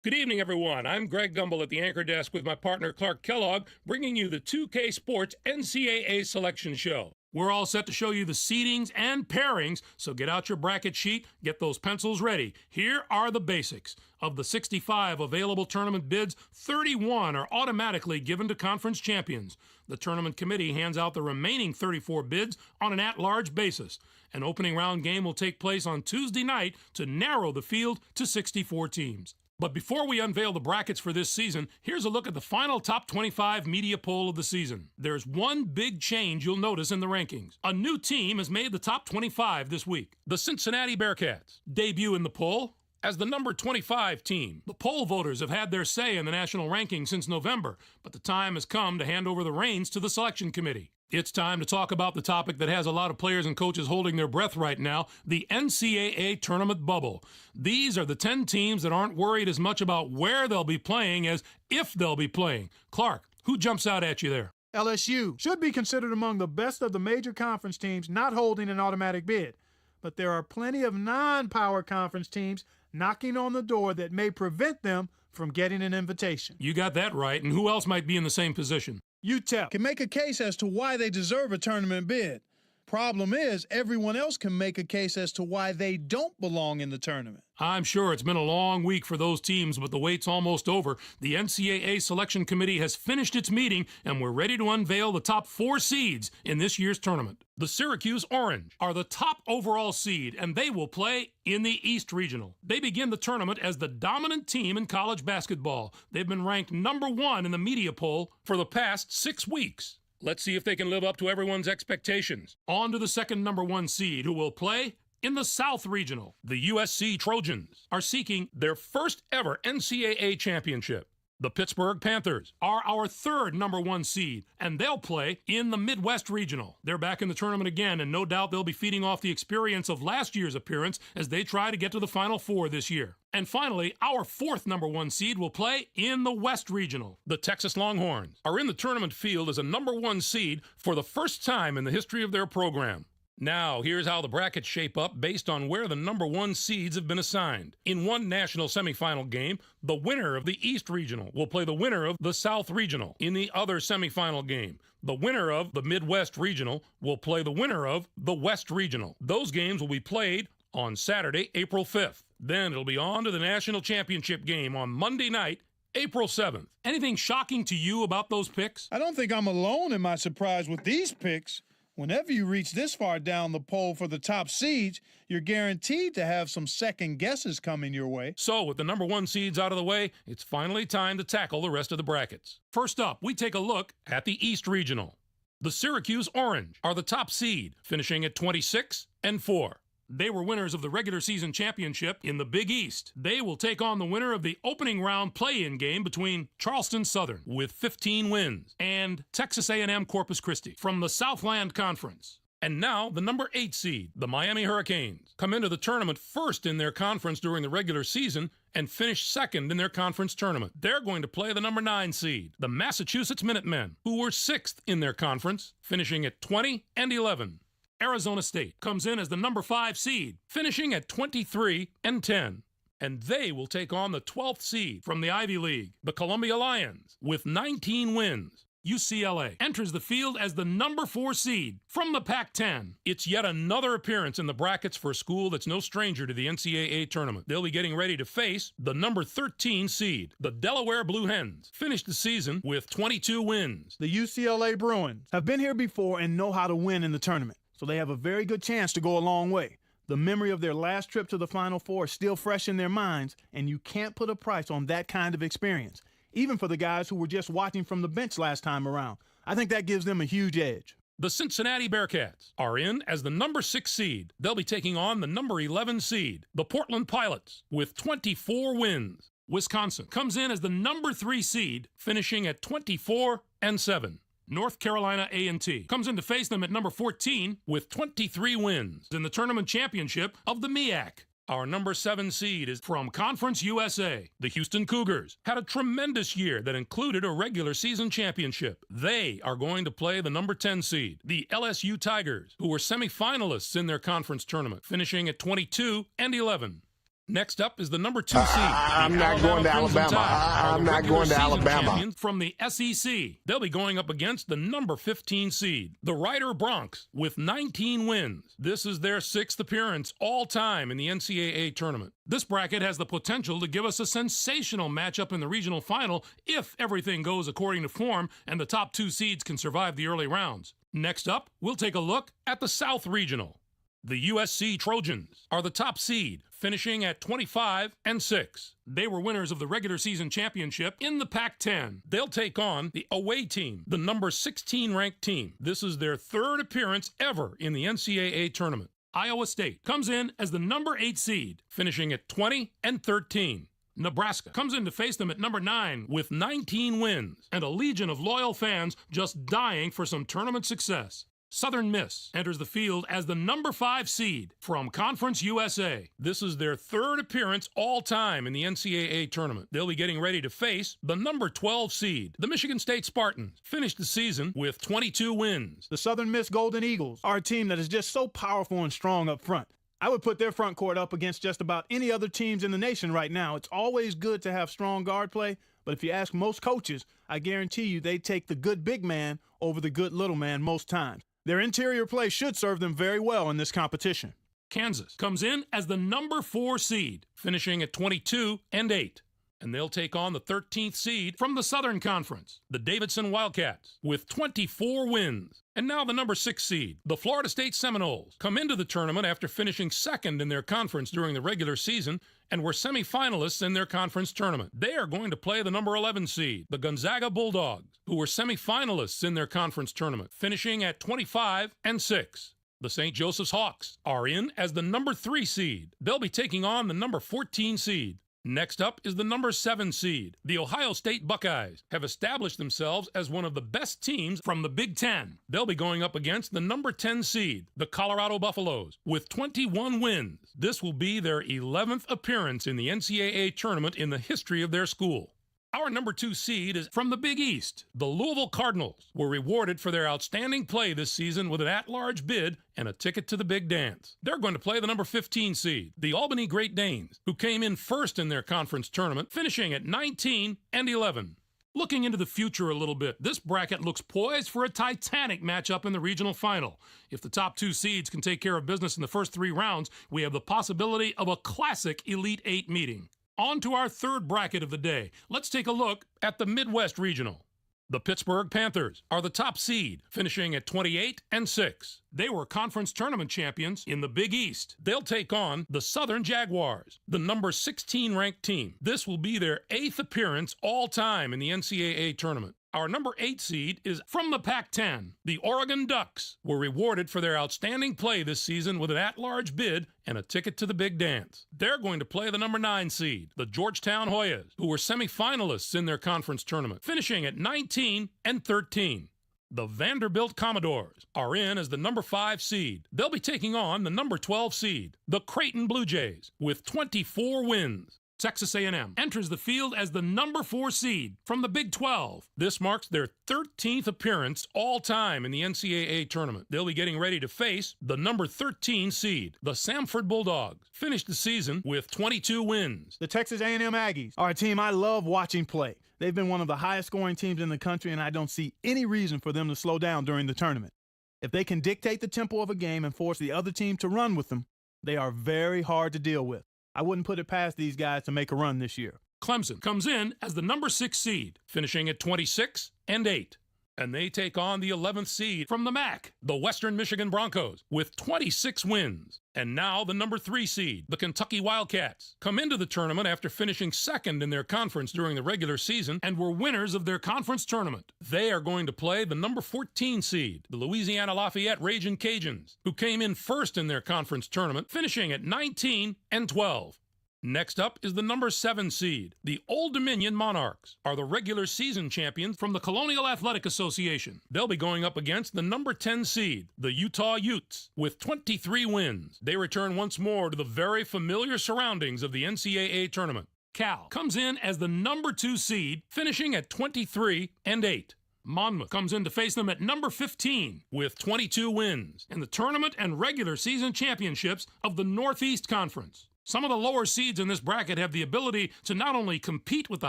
Good evening, everyone. I'm Greg Gumbel at the anchor desk with my partner Clark Kellogg, bringing you the 2K Sports NCAA Selection Show. We're all set to show you the seedings and pairings, so get out your bracket sheet, get those pencils ready. Here are the basics. Of the 65 available tournament bids, 31 are automatically given to conference champions. The tournament committee hands out the remaining 34 bids on an at-large basis. An opening round game will take place on Tuesday night to narrow the field to 64 teams. But before we unveil the brackets for this season, here's a look at the final top 25 media poll of the season. There's one big change you'll notice in the rankings. A new team has made the top 25 this week. The Cincinnati Bearcats debut in the poll as the number 25 team. The poll voters have had their say in the national ranking since November, but the time has come to hand over the reins to the selection committee. It's time to talk about the topic that has a lot of players and coaches holding their breath right now, the NCAA Tournament bubble. These are the 10 teams that aren't worried as much about where they'll be playing as if they'll be playing. Clark, who jumps out at you there? LSU should be considered among the best of the major conference teams not holding an automatic bid. But there are plenty of non-power conference teams knocking on the door that may prevent them from getting an invitation. You got that right, and who else might be in the same position? UTEP can make a case as to why they deserve a tournament bid. Problem is, everyone else can make a case as to why they don't belong in the tournament. I'm sure it's been a long week for those teams, but the wait's almost over. The NCAA Selection Committee has finished its meeting, and we're ready to unveil the top 4 seeds in this year's tournament. The Syracuse Orange are the top overall seed, and they will play in the East Regional. They begin the tournament as the dominant team in college basketball. They've been ranked number 1 in the media poll for the past 6 weeks. Let's see if they can live up to everyone's expectations. On to the second number 1 seed, who will play in the South Regional. The USC Trojans are seeking their first ever NCAA championship. The Pittsburgh Panthers are our third number 1 seed, and they'll play in the Midwest Regional. They're back in the tournament again, and no doubt they'll be feeding off the experience of last year's appearance as they try to get to the Final Four this year. And finally, our fourth number 1 seed will play in the West Regional. The Texas Longhorns are in the tournament field as a number 1 seed for the first time in the history of their program. Now, here's how the brackets shape up based on where the number 1 seeds have been assigned. In one national semifinal game, the winner of the East Regional will play the winner of the South Regional. In the other semifinal game, the winner of the Midwest Regional will play the winner of the West Regional. Those games will be played on Saturday, April 5th. Then it'll be on to the national championship game on Monday night, April 7th. Anything shocking to you about those picks? I don't think I'm alone in my surprise with these picks. Whenever you reach this far down the poll for the top seeds, you're guaranteed to have some second guesses coming your way. So, with the number 1 seeds out of the way, it's finally time to tackle the rest of the brackets. First up, we take a look at the East Regional. The Syracuse Orange are the top seed, finishing at 26-4. They were winners of the regular season championship in the Big East. They will take on the winner of the opening round play-in game between Charleston Southern, with 15 wins, and Texas A&M Corpus Christi from the Southland Conference. And now, the number 8 seed, the Miami Hurricanes, come into the tournament first in their conference during the regular season and finish second in their conference tournament. They're going to play the number 9 seed, the Massachusetts Minutemen, who were 6th in their conference, finishing at 20-11. Arizona State comes in as the number 5 seed, finishing at 23-10. And they will take on the 12th seed from the Ivy League, the Columbia Lions, with 19 wins. UCLA enters the field as the number 4 seed from the Pac-10. It's yet another appearance in the brackets for a school that's no stranger to the NCAA tournament. They'll be getting ready to face the number 13 seed, the Delaware Blue Hens, finished the season with 22 wins. The UCLA Bruins have been here before and know how to win in the tournament, so they have a very good chance to go a long way. The memory of their last trip to the Final Four is still fresh in their minds, and you can't put a price on that kind of experience, even for the guys who were just watching from the bench last time around. I think that gives them a huge edge. The Cincinnati Bearcats are in as the number 6 seed. They'll be taking on the number 11 seed, the Portland Pilots, with 24 wins. Wisconsin comes in as the number 3 seed, finishing at 24-7. North Carolina A&T comes in to face them at number 14 with 23 wins in the tournament championship of the MEAC. Our number 7 seed is from Conference USA. The Houston Cougars had a tremendous year that included a regular season championship. They are going to play the number 10 seed, the LSU Tigers, who were semifinalists in their conference tournament, finishing at 22-11. Next up is the number 2 seed. I'm not going to Alabama. I'm not going to Alabama. From the SEC. They'll be going up against the number 15 seed, the Rider Broncs, with 19 wins. This is their 6th appearance all time in the NCAA tournament. This bracket has the potential to give us a sensational matchup in the regional final if everything goes according to form and the top 2 seeds can survive the early rounds. Next up, we'll take a look at the South Regional. The USC Trojans are the top seed, finishing at 25-6. They were winners of the regular season championship in the Pac-10. They'll take on the away team, the number 16 ranked team. This is their 3rd appearance ever in the NCAA tournament. Iowa State comes in as the number 8 seed, finishing at 20-13. Nebraska comes in to face them at number 9 with 19 wins and a legion of loyal fans just dying for some tournament success. Southern Miss enters the field as the number 5 seed from Conference USA. This is their 3rd appearance all time in the NCAA tournament. They'll be getting ready to face the number 12 seed. The Michigan State Spartans finished the season with 22 wins. The Southern Miss Golden Eagles are a team that is just so powerful and strong up front. I would put their front court up against just about any other teams in the nation right now. It's always good to have strong guard play, but if you ask most coaches, I guarantee you they take the good big man over the good little man most times. Their interior play should serve them very well in this competition. Kansas comes in as the number 4 seed, finishing at 22-8. And they'll take on the 13th seed from the Southern Conference, the Davidson Wildcats, with 24 wins. And now the number 6 seed, the Florida State Seminoles, come into the tournament after finishing 2nd in their conference during the regular season and were semifinalists in their conference tournament. They are going to play the number 11 seed, the Gonzaga Bulldogs, who were semifinalists in their conference tournament, finishing at 25-6. The St. Joseph's Hawks are in as the number 3 seed. They'll be taking on the number 14 seed. Next up is the number 7 seed. The Ohio State Buckeyes have established themselves as one of the best teams from the Big Ten. They'll be going up against the number 10 seed, the Colorado Buffaloes, with 21 wins. This will be their 11th appearance in the NCAA tournament in the history of their school. Our number 2 seed is from the Big East. The Louisville Cardinals were rewarded for their outstanding play this season with an at-large bid and a ticket to the big dance. They're going to play the number 15 seed, the Albany Great Danes, who came in first in their conference tournament, finishing at 19-11. Looking into the future a little bit, this bracket looks poised for a titanic matchup in the regional final. If the top 2 seeds can take care of business in the first 3 rounds, we have the possibility of a classic Elite 8 meeting. On to our 3rd bracket of the day. Let's take a look at the Midwest Regional. The Pittsburgh Panthers are the top seed, finishing at 28-6. They were conference tournament champions in the Big East. They'll take on the Southern Jaguars, the number 16 ranked team. This will be their 8th appearance all time in the NCAA tournament. Our number 8 seed is from the Pac-10. The Oregon Ducks were rewarded for their outstanding play this season with an at-large bid and a ticket to the big dance. They're going to play the number 9 seed, the Georgetown Hoyas, who were semifinalists in their conference tournament, finishing at 19-13. The Vanderbilt Commodores are in as the number 5 seed. They'll be taking on the number 12 seed, the Creighton Blue Jays, with 24 wins. Texas A&M enters the field as the number 4 seed from the Big 12. This marks their 13th appearance all time in the NCAA tournament. They'll be getting ready to face the number 13 seed, the Samford Bulldogs. Finished the season with 22 wins. The Texas A&M Aggies are a team I love watching play. They've been one of the highest scoring teams in the country, and I don't see any reason for them to slow down during the tournament. If they can dictate the tempo of a game and force the other team to run with them, they are very hard to deal with. I wouldn't put it past these guys to make a run this year. Clemson comes in as the number 6 seed, finishing at 26-8. And they take on the 11th seed from the MAC, the Western Michigan Broncos, with 26 wins. And now the number 3 seed, the Kentucky Wildcats, come into the tournament after finishing 2nd in their conference during the regular season and were winners of their conference tournament. They are going to play the number 14 seed, the Louisiana Lafayette Ragin' Cajuns, who came in first in their conference tournament, finishing at 19-12. Next up is the number 7 seed. The Old Dominion Monarchs are the regular season champions from the Colonial Athletic Association. They'll be going up against the number 10 seed, the Utah Utes, with 23 wins. They return once more to the very familiar surroundings of the NCAA tournament. Cal comes in as the number 2 seed, finishing at 23-8. Monmouth comes in to face them at number 15 with 22 wins in the tournament and regular season championships of the Northeast Conference. Some of the lower seeds in this bracket have the ability to not only compete with the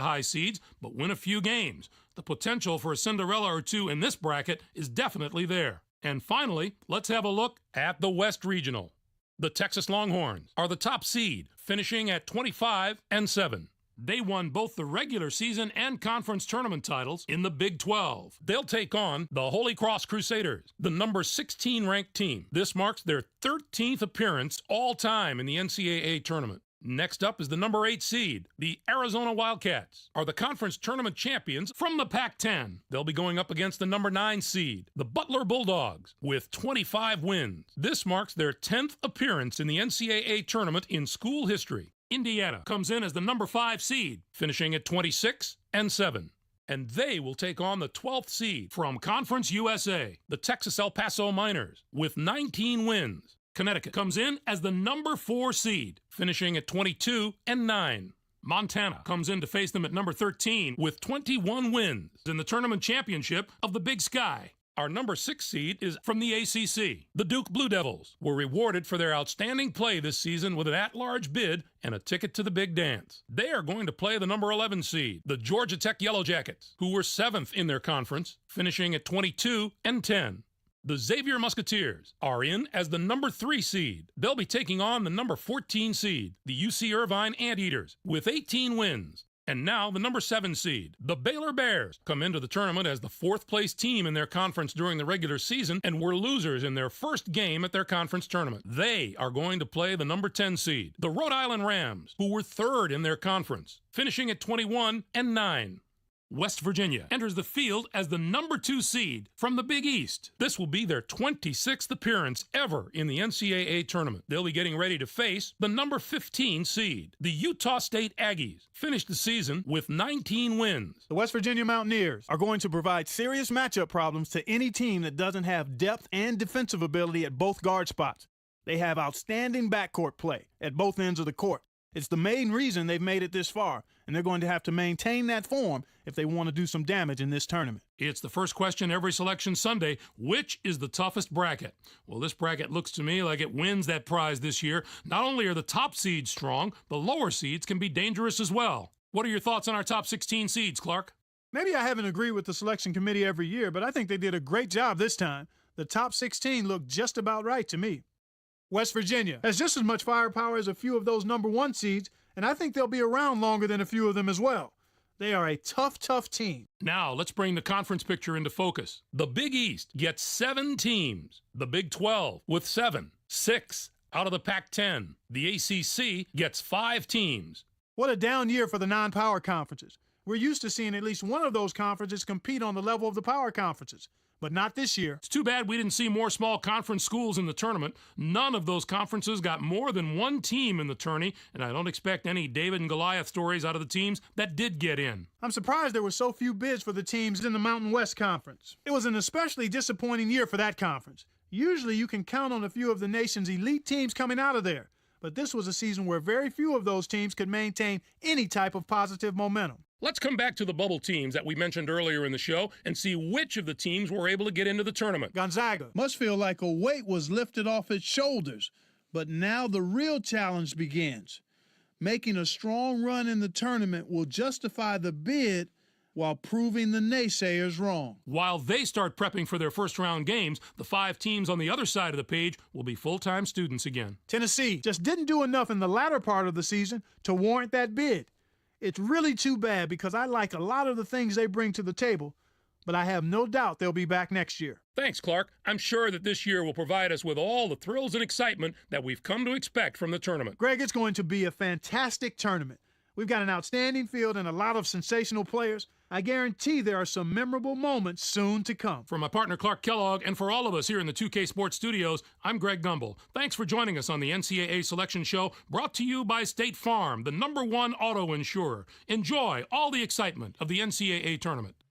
high seeds, but win a few games. The potential for a Cinderella or two in this bracket is definitely there. And finally, let's have a look at the West Regional. The Texas Longhorns are the top seed, finishing at 25-7. They won both the regular season and conference tournament titles in the Big 12. They'll take on the Holy Cross Crusaders, the number 16 ranked team. This marks their 13th appearance all time in the NCAA tournament. Next up is the number 8 seed. The Arizona Wildcats are the conference tournament champions from the Pac-10. They'll be going up against the number 9 seed, the Butler Bulldogs, with 25 wins. This marks their 10th appearance in the NCAA tournament in school history. Indiana comes in as the number 5 seed, finishing at 26-7. And they will take on the 12th seed from Conference USA, the Texas El Paso Miners, with 19 wins. Connecticut comes in as the number 4 seed, finishing at 22-9. Montana comes in to face them at number 13 with 21 wins in the tournament championship of the Big Sky. Our number 6 seed is from the ACC. The Duke Blue Devils were rewarded for their outstanding play this season with an at-large bid and a ticket to the big dance. They are going to play the number 11 seed, the Georgia Tech Yellow Jackets, who were 7th in their conference, finishing at 22-10. The Xavier Musketeers are in as the number 3 seed. They'll be taking on the number 14 seed, the UC Irvine Anteaters, with 18 wins. And now the number 7 seed, the Baylor Bears, come into the tournament as the 4th place team in their conference during the regular season and were losers in their first game at their conference tournament. They are going to play the number 10 seed, the Rhode Island Rams, who were 3rd in their conference, finishing at 21-9. West Virginia enters the field as the number 2 seed from the Big East. This will be their 26th appearance ever in the NCAA tournament. They'll be getting ready to face the number 15 seed. The Utah State Aggies finished the season with 19 wins. The West Virginia Mountaineers are going to provide serious matchup problems to any team that doesn't have depth and defensive ability at both guard spots. They have outstanding backcourt play at both ends of the court. It's the main reason they've made it this far, and they're going to have to maintain that form if they want to do some damage in this tournament. It's the first question every selection Sunday. Which is the toughest bracket? Well, this bracket looks to me like it wins that prize this year. Not only are the top seeds strong, the lower seeds can be dangerous as well. What are your thoughts on our top 16 seeds, Clark? Maybe I haven't agreed with the selection committee every year, but I think they did a great job this time. The top 16 looked just about right to me. West Virginia has just as much firepower as a few of those number 1 seeds, and I think they'll be around longer than a few of them as well. They are a tough team. Now, let's bring the conference picture into focus. The Big East gets 7 teams. The Big 12 with 7. 6 out of the Pac-10. The ACC gets 5 teams. What a down year for the non-power conferences. We're used to seeing at least one of those conferences compete on the level of the power conferences. But not this year. It's too bad we didn't see more small conference schools in the tournament. None of those conferences got more than 1 team in the tourney, and I don't expect any David and Goliath stories out of the teams that did get in. I'm surprised there were so few bids for the teams in the Mountain West Conference. It was an especially disappointing year for that conference. Usually you can count on a few of the nation's elite teams coming out of there, but this was a season where very few of those teams could maintain any type of positive momentum. Let's come back to the bubble teams that we mentioned earlier in the show and see which of the teams were able to get into the tournament. Gonzaga Must feel like a weight was lifted off its shoulders, but now the real challenge begins. Making a strong run in the tournament will justify the bid while proving the naysayers wrong. While they start prepping for their first-round games, the 5 teams on the other side of the page will be full-time students again. Tennessee just didn't do enough in the latter part of the season to warrant that bid. It's really too bad because I like a lot of the things they bring to the table, but I have no doubt they'll be back next year. Thanks, Clark. I'm sure that this year will provide us with all the thrills and excitement that we've come to expect from the tournament. Greg, it's going to be a fantastic tournament. We've got an outstanding field and a lot of sensational players. I guarantee there are some memorable moments soon to come. For my partner Clark Kellogg and for all of us here in the 2K Sports Studios, I'm Greg Gumbel. Thanks for joining us on the NCAA Selection Show, brought to you by State Farm, the #1 auto insurer. Enjoy all the excitement of the NCAA Tournament.